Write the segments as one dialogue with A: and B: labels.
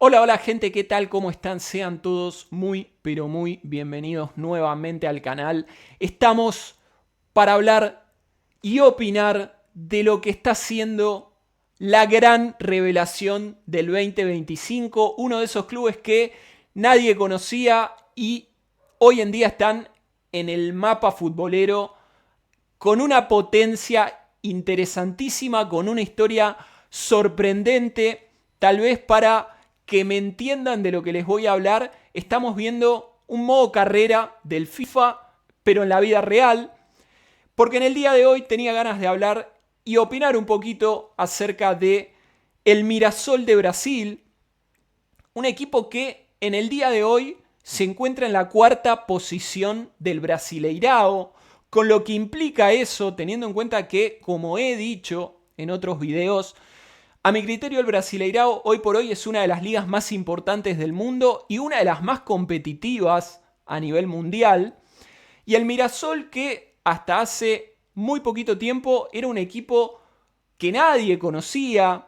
A: Hola, hola gente, ¿qué tal? ¿Cómo están? Sean todos muy, pero muy bienvenidos nuevamente al canal. Estamos para hablar y opinar de lo que está siendo la gran revelación del 2025, uno de esos clubes que nadie conocía y hoy en día están en el mapa futbolero con una potencia interesantísima, con una historia sorprendente, tal vez para que me entiendan de lo que les voy a hablar, estamos viendo un modo carrera del FIFA, pero en la vida real, porque en el día de hoy tenía ganas de hablar y opinar un poquito acerca de el Mirassol de Brasil, un equipo que en el día de hoy se encuentra en la cuarta posición del Brasileirao, con lo que implica eso, teniendo en cuenta que, como he dicho en otros videos, a mi criterio el Brasileirao hoy por hoy es una de las ligas más importantes del mundo y una de las más competitivas a nivel mundial. Y el Mirassol, que hasta hace muy poquito tiempo era un equipo que nadie conocía,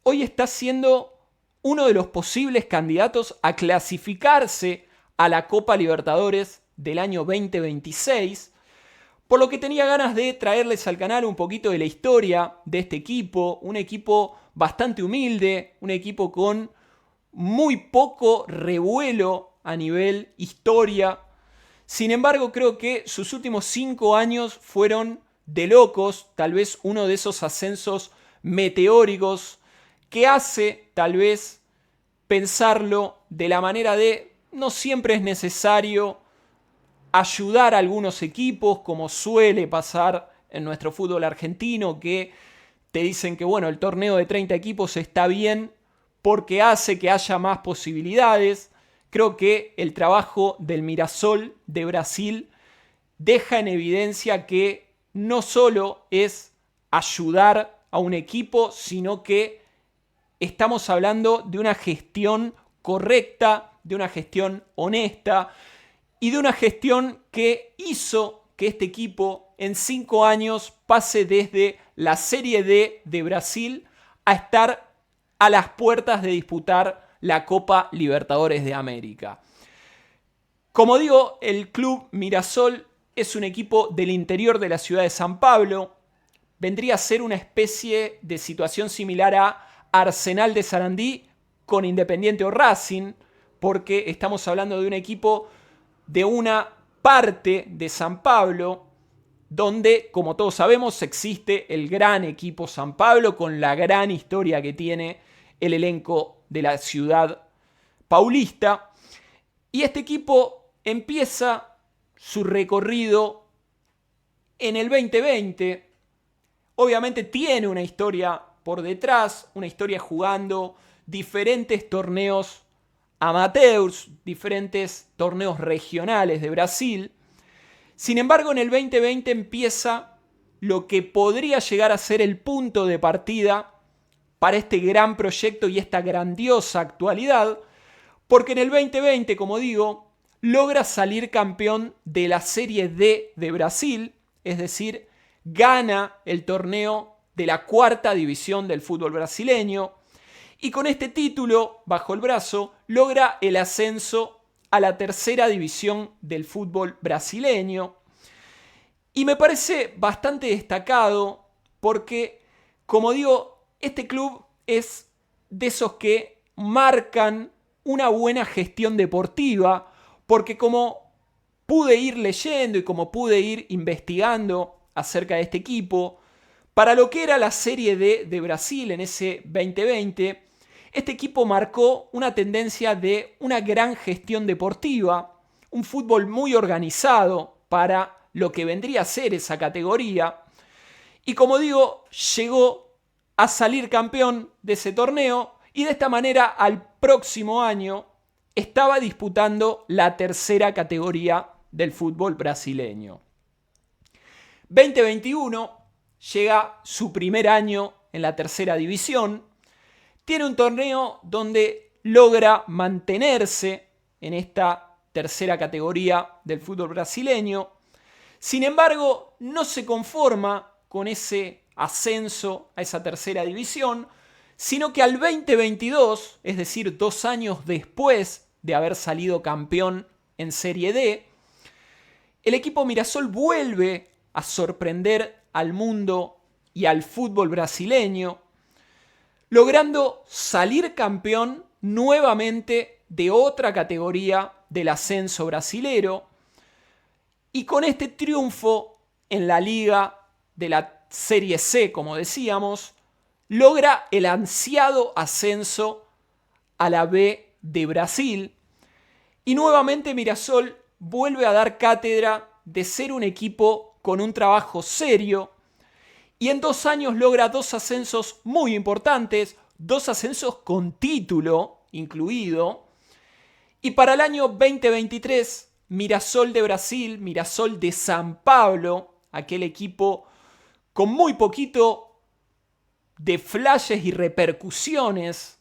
A: hoy está siendo uno de los posibles candidatos a clasificarse a la Copa Libertadores del año 2026, por lo que tenía ganas de traerles al canal un poquito de la historia de este equipo, un equipo bastante humilde, un equipo con muy poco revuelo a nivel historia. Sin embargo, creo que sus últimos 5 años fueron de locos, tal vez uno de esos ascensos meteóricos que hace tal vez pensarlo de la manera de no siempre es necesario ayudar a algunos equipos, como suele pasar en nuestro fútbol argentino, que te dicen que bueno, el torneo de 30 equipos está bien porque hace que haya más posibilidades. Creo que el trabajo del Mirassol de Brasil deja en evidencia que no solo es ayudar a un equipo, sino que estamos hablando de una gestión correcta, de una gestión honesta y de una gestión que hizo que este equipo en 5 años pase desde la Serie D de Brasil a estar a las puertas de disputar la Copa Libertadores de América. Como digo, el club Mirassol es un equipo del interior de la ciudad de San Pablo. Vendría a ser una especie de situación similar a Arsenal de Sarandí con Independiente o Racing, porque estamos hablando de un equipo de una parte de San Pablo, donde, como todos sabemos, existe el gran equipo San Pablo con la gran historia que tiene el elenco de la ciudad paulista. Y este equipo empieza su recorrido en el 2020. Obviamente tiene una historia por detrás, una historia jugando diferentes torneos amateurs, diferentes torneos regionales de Brasil. Sin embargo, en el 2020 empieza lo que podría llegar a ser el punto de partida para este gran proyecto y esta grandiosa actualidad, porque en el 2020, como digo, logra salir campeón de la Serie D de Brasil, es decir, gana el torneo de la cuarta división del fútbol brasileño, y con este título bajo el brazo logra el ascenso a la tercera división del fútbol brasileño. Y me parece bastante destacado porque, como digo, este club es de esos que marcan una buena gestión deportiva, porque como pude ir leyendo y como pude ir investigando acerca de este equipo, para lo que era la Serie D de Brasil en ese 2020, este equipo marcó una tendencia de una gran gestión deportiva, un fútbol muy organizado para lo que vendría a ser esa categoría. Y como digo, llegó a salir campeón de ese torneo y de esta manera al próximo año estaba disputando la tercera categoría del fútbol brasileño. 2021 llega su primer año en la tercera división. Tiene un torneo donde logra mantenerse en esta tercera categoría del fútbol brasileño. Sin embargo, no se conforma con ese ascenso a esa tercera división, sino que al 2022, es decir, 2 años después de haber salido campeón en Serie D, el equipo Mirassol vuelve a sorprender al mundo y al fútbol brasileño, logrando salir campeón nuevamente de otra categoría del ascenso brasilero, y con este triunfo en la liga de la Serie C, como decíamos, logra el ansiado ascenso a la B de Brasil, y nuevamente Mirassol vuelve a dar cátedra de ser un equipo con un trabajo serio, y en 2 años logra 2 ascensos muy importantes, 2 ascensos con título incluido, y para el año 2023 Mirassol de Brasil, Mirassol de San Pablo, aquel equipo con muy poquito de flashes y repercusiones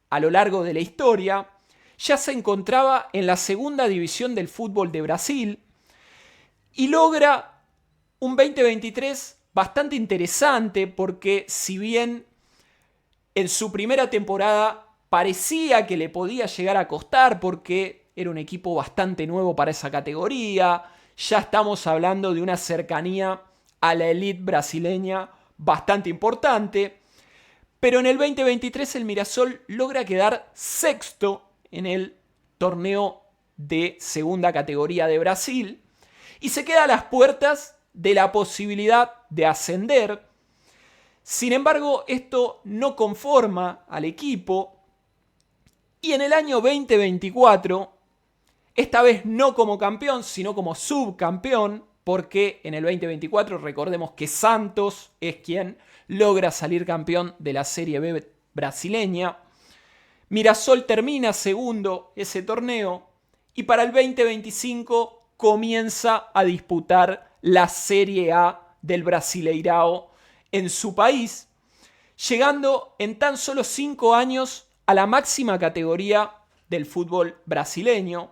A: a lo largo de la historia, ya se encontraba en la segunda división del fútbol de Brasil y logra un 2023 bastante interesante, porque si bien en su primera temporada parecía que le podía llegar a costar porque era un equipo bastante nuevo para esa categoría, ya estamos hablando de una cercanía a la elite brasileña bastante importante, pero en el 2023 el Mirassol logra quedar sexto en el torneo de segunda categoría de Brasil y se queda a las puertas de la posibilidad de ascender. Sin embargo, esto no conforma al equipo y en el año 2024, esta vez no como campeón, sino como subcampeón, porque en el 2024 recordemos que Santos es quien logra salir campeón de la Serie B brasileña. Mirassol termina segundo ese torneo y para el 2025 comienza a disputar la Serie A del Brasileirao en su país, llegando en tan solo 5 años a la máxima categoría del fútbol brasileño.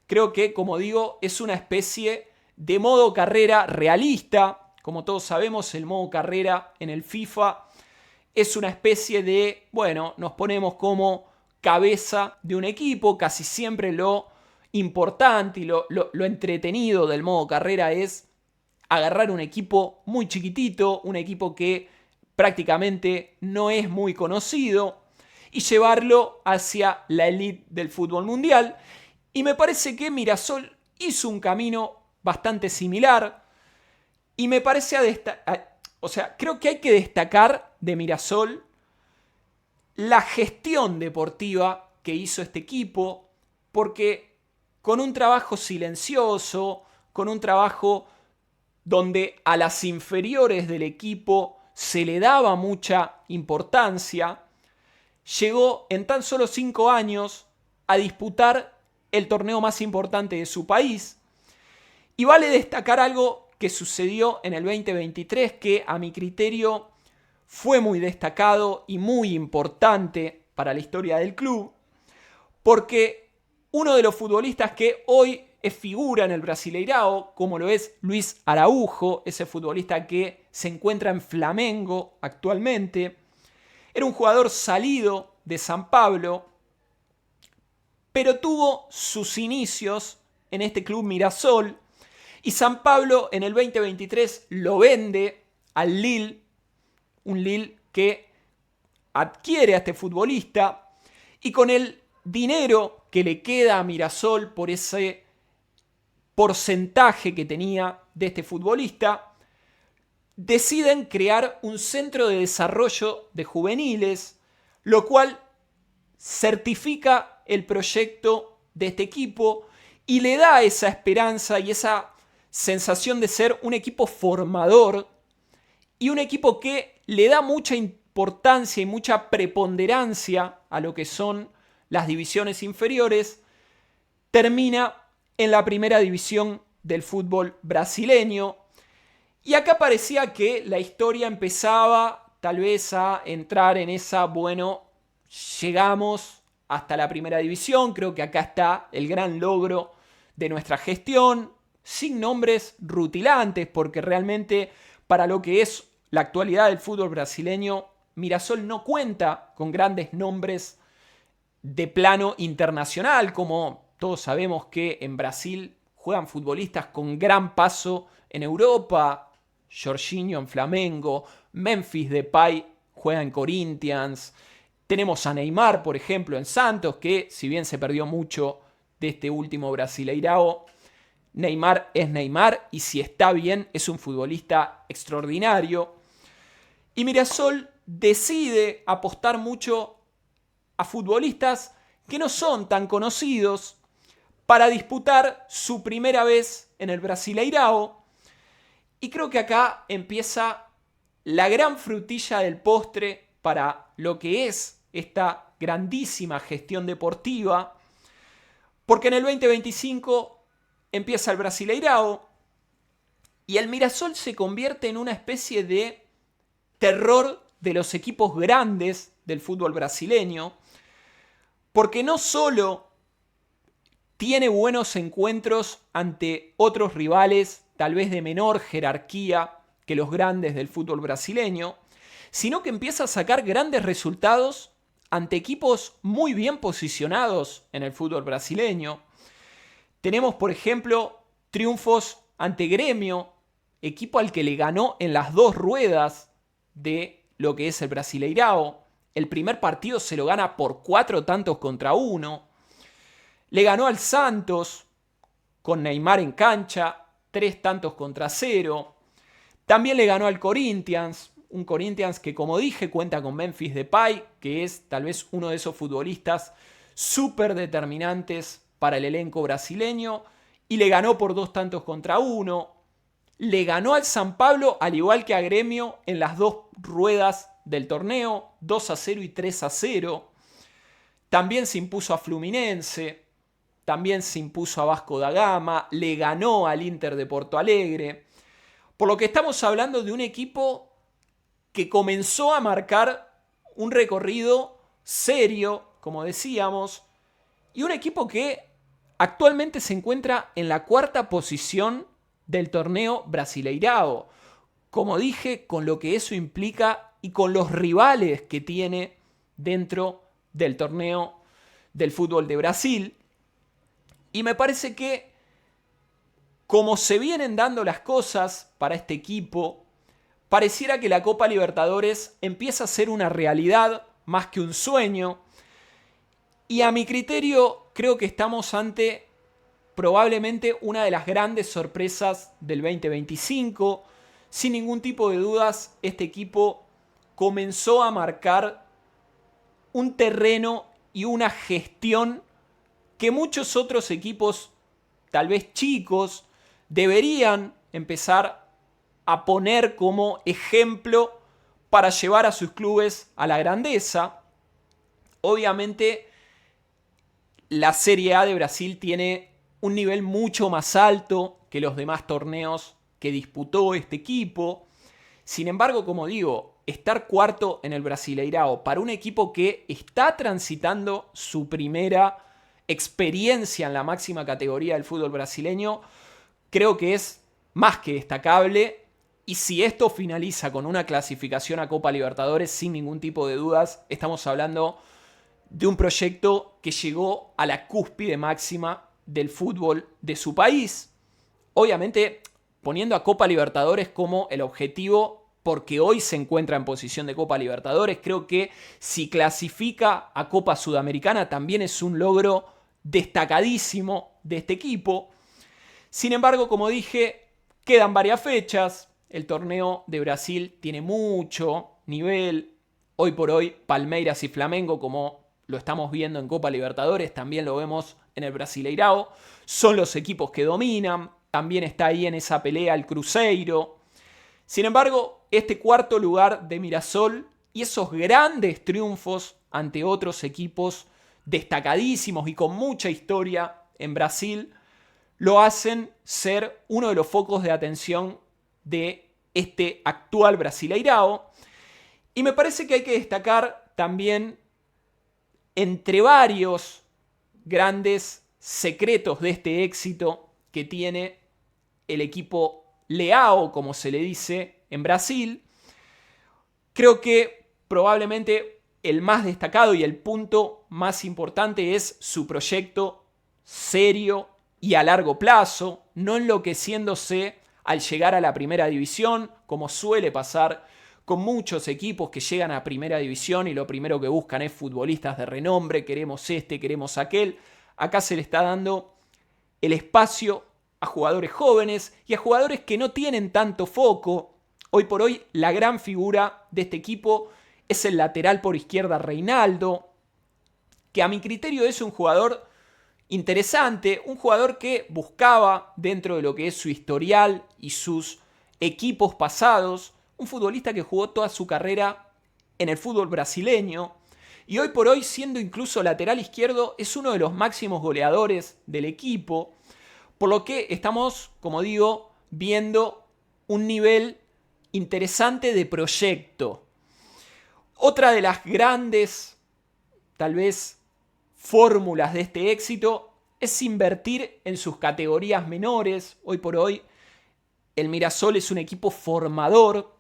A: Creo que, como digo, es una especie de modo carrera realista. Como todos sabemos, el modo carrera en el FIFA es una especie de, bueno, nos ponemos como cabeza de un equipo. Casi siempre lo importante y lo entretenido del modo carrera es agarrar un equipo muy chiquitito, un equipo que prácticamente no es muy conocido, y llevarlo hacia la elite del fútbol mundial. Y me parece que Mirassol hizo un camino bastante similar. Y me parece creo que hay que destacar de Mirassol la gestión deportiva que hizo este equipo, porque con un trabajo silencioso, con un trabajo donde a las inferiores del equipo se le daba mucha importancia, llegó en tan solo 5 años a disputar el torneo más importante de su país. Y vale destacar algo que sucedió en el 2023 que a mi criterio fue muy destacado y muy importante para la historia del club, porque uno de los futbolistas que hoy es figura en el Brasileirao, como lo es Luis Araújo, ese futbolista que se encuentra en Flamengo actualmente, era un jugador salido de San Pablo, pero tuvo sus inicios en este club Mirassol, y San Pablo en el 2023 lo vende al Lille, un Lille que adquiere a este futbolista, y con el dinero que le queda a Mirassol por ese porcentaje que tenía de este futbolista, deciden crear un centro de desarrollo de juveniles, lo cual certifica el proyecto de este equipo y le da esa esperanza y esa sensación de ser un equipo formador y un equipo que le da mucha importancia y mucha preponderancia a lo que son las divisiones inferiores. Termina en la primera división del fútbol brasileño. Y acá parecía que la historia empezaba tal vez a entrar en esa, bueno, llegamos hasta la primera división. Creo que acá está el gran logro de nuestra gestión, sin nombres rutilantes, porque realmente para lo que es la actualidad del fútbol brasileño Mirassol no cuenta con grandes nombres de plano internacional, como todos sabemos que en Brasil juegan futbolistas con gran paso en Europa. Jorginho en Flamengo, Memphis Depay juega en Corinthians. Tenemos a Neymar, por ejemplo, en Santos, que si bien se perdió mucho de este último Brasileirao, Neymar es Neymar y si está bien es un futbolista extraordinario. Y Mirassol decide apostar mucho a futbolistas que no son tan conocidos para disputar su primera vez en el Brasileirao. Y creo que acá empieza la gran frutilla del postre para lo que es esta grandísima gestión deportiva, porque en el 2025 empieza el Brasileirao y el Mirassol se convierte en una especie de terror de los equipos grandes del fútbol brasileño, porque no solo tiene buenos encuentros ante otros rivales, tal vez de menor jerarquía que los grandes del fútbol brasileño, sino que empieza a sacar grandes resultados ante equipos muy bien posicionados en el fútbol brasileño. Tenemos, por ejemplo, triunfos ante Gremio, equipo al que le ganó en las dos ruedas de lo que es el Brasileirao. El primer partido se lo gana por 4-1. Le ganó al Santos con Neymar en cancha, 3-0. También le ganó al Corinthians, un Corinthians que, como dije, cuenta con Memphis Depay, que es tal vez uno de esos futbolistas súper determinantes para el elenco brasileño, y le ganó por 2-1. Le ganó al San Pablo, al igual que a Gremio, en las dos ruedas del torneo, 2-0 y 3-0. También se impuso a Fluminense, también se impuso a Vasco da Gama, le ganó al Inter de Porto Alegre. Por lo que estamos hablando de un equipo que comenzó a marcar un recorrido serio, como decíamos, y un equipo que actualmente se encuentra en la cuarta posición del torneo Brasileirao. Como dije, con lo que eso implica y con los rivales que tiene dentro del torneo del fútbol de Brasil. Y me parece que, como se vienen dando las cosas para este equipo, pareciera que la Copa Libertadores empieza a ser una realidad más que un sueño. Y a mi criterio, creo que estamos ante probablemente una de las grandes sorpresas del 2025. Sin ningún tipo de dudas, este equipo comenzó a marcar un terreno y una gestión que muchos otros equipos, tal vez chicos, deberían empezar a poner como ejemplo para llevar a sus clubes a la grandeza. Obviamente, la Serie A de Brasil tiene un nivel mucho más alto que los demás torneos que disputó este equipo. Sin embargo, como digo, estar cuarto en el Brasileirao para un equipo que está transitando su primera experiencia en la máxima categoría del fútbol brasileño, creo que es más que destacable. Y si esto finaliza con una clasificación a Copa Libertadores, sin ningún tipo de dudas, estamos hablando de un proyecto que llegó a la cúspide máxima del fútbol de su país. Obviamente poniendo a Copa Libertadores como el objetivo, porque hoy se encuentra en posición de Copa Libertadores. Creo que si clasifica a Copa Sudamericana también es un logro destacadísimo de este equipo. Sin embargo, como dije, quedan varias fechas. El torneo de Brasil tiene mucho nivel. Hoy por hoy, Palmeiras y Flamengo, como lo estamos viendo en Copa Libertadores, también lo vemos en el Brasileirao. Son los equipos que dominan. También está ahí en esa pelea el Cruzeiro. Sin embargo, este cuarto lugar de Mirassol y esos grandes triunfos ante otros equipos destacadísimos y con mucha historia en Brasil, lo hacen ser uno de los focos de atención de este actual Brasileirao. Y me parece que hay que destacar también, entre varios grandes secretos de este éxito que tiene el equipo Leão, como se le dice en Brasil, creo que probablemente el más destacado y el punto más importante es su proyecto serio y a largo plazo, no enloqueciéndose al llegar a la primera división, como suele pasar con muchos equipos que llegan a primera división y lo primero que buscan es futbolistas de renombre, queremos este, queremos aquel. Acá se le está dando el espacio a jugadores jóvenes y a jugadores que no tienen tanto foco. Hoy por hoy la gran figura de este equipo es el lateral por izquierda Reinaldo, que a mi criterio es un jugador interesante, un jugador que buscaba dentro de lo que es su historial y sus equipos pasados, un futbolista que jugó toda su carrera en el fútbol brasileño y hoy por hoy, siendo incluso lateral izquierdo, es uno de los máximos goleadores del equipo, por lo que estamos, como digo, viendo un nivel interesante de proyecto. Otra de las grandes, tal vez, fórmulas de este éxito es invertir en sus categorías menores. Hoy por hoy el Mirasol es un equipo formador,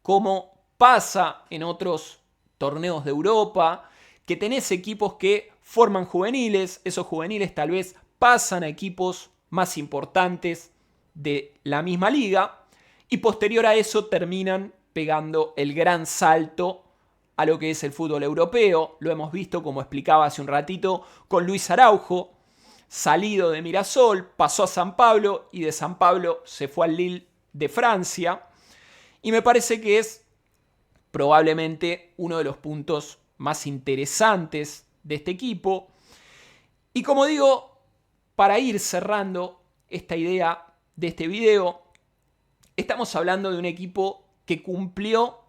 A: como pasa en otros torneos de Europa, que tenés equipos que forman juveniles, esos juveniles tal vez pasan a equipos más importantes de la misma liga y posterior a eso terminan pegando el gran salto a lo que es el fútbol europeo. Lo hemos visto, como explicaba hace un ratito, con Luis Araujo, salido de Mirasol, pasó a San Pablo y de San Pablo se fue al Lille de Francia. Y me parece que es probablemente uno de los puntos más interesantes de este equipo. Y como digo, para ir cerrando esta idea de este video, estamos hablando de un equipo que cumplió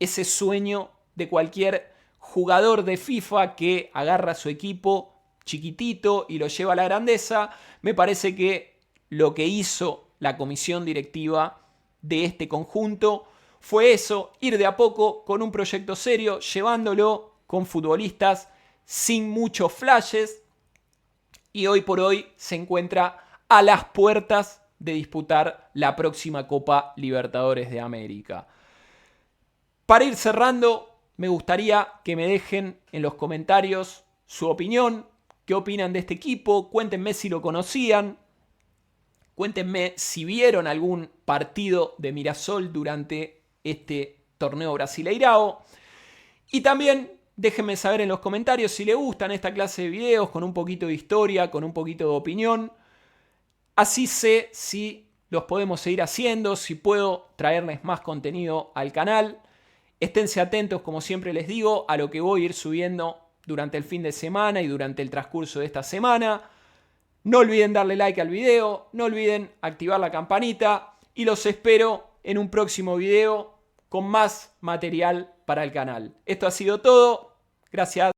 A: ese sueño de cualquier jugador de FIFA que agarra a su equipo chiquitito y lo lleva a la grandeza. Me parece que lo que hizo la comisión directiva de este conjunto fue eso, ir de a poco con un proyecto serio, llevándolo con futbolistas sin muchos flashes, y hoy por hoy se encuentra a las puertas de disputar la próxima Copa Libertadores de América. Para ir cerrando, me gustaría que me dejen en los comentarios su opinión, qué opinan de este equipo, cuéntenme si lo conocían, cuéntenme si vieron algún partido de Mirasol durante este torneo brasileirao. Y también déjenme saber en los comentarios si les gustan esta clase de videos con un poquito de historia, con un poquito de opinión. Así sé si los podemos seguir haciendo, si puedo traerles más contenido al canal. Esténse atentos, como siempre les digo, a lo que voy a ir subiendo durante el fin de semana y durante el transcurso de esta semana. No olviden darle like al video, no olviden activar la campanita y los espero en un próximo video con más material para el canal. Esto ha sido todo. Gracias.